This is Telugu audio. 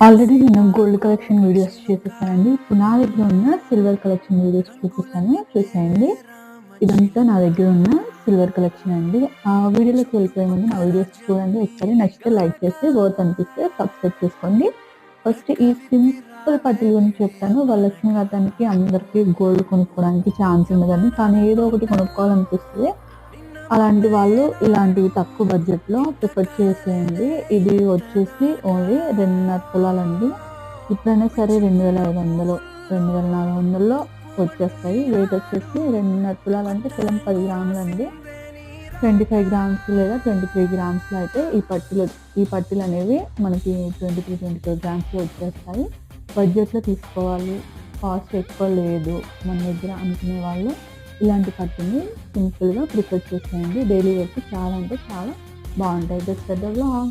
ఆల్రెడీ నేను గోల్డ్ కలెక్షన్ వీడియోస్ చూపిస్తానండి. ఇప్పుడు నా దగ్గర ఉన్న సిల్వర్ కలెక్షన్ వీడియోస్ చూపిస్తాను, చూసేయండి. ఇదంతా నా దగ్గర ఉన్న సిల్వర్ కలెక్షన్ అండి. ఆ వీడియోలోకి వెళ్ళిపోయే ముందు నా వీడియోస్ చూడండి ఒకసారి. నచ్చితే లైక్ చేసి, వర్త్ అనిపిస్తే సబ్స్క్రైబ్ చేసుకోండి. ఫస్ట్ ఈ సింపుల్ పట్టీల గురించి చెప్తాను. వరలక్ష్మి వ్రతానికి అందరికీ గోల్డ్ కొనుక్కోవడానికి ఛాన్స్ ఉండదండి. కానీ ఏదో ఒకటి కొనుక్కోవాలనిపిస్తుంది. అలాంటి వాళ్ళు ఇలాంటివి తక్కువ బడ్జెట్‌లో ప్రిఫర్ చేసేయండి. ఇది వచ్చేసి ఓన్లీ 2.5 తులాలండి. ఇప్పుడైనా సరే 2500, 2400లో వచ్చేస్తాయి. వెయిట్ వచ్చేసి 2.5 తులాలంటే తులం 10 గ్రాములండి. 25 గ్రామ్స్ లేదా 23 గ్రామ్స్‌లో అయితే ఈ పట్టీలనేవి మనకి 23, 24 గ్రామ్స్‌లో వచ్చేస్తాయి. బడ్జెట్‌లో తీసుకోవాలి, కాస్ట్ ఎక్కువ లేదు మన దగ్గర అనుకునే వాళ్ళు ఇలాంటి పట్టీని సింపుల్‌గా ప్రిఫర్ చేసేయండి. డైలీ వేర్‌కి చాలా అంటే చాలా బాగుంటాయి. That's the vlog.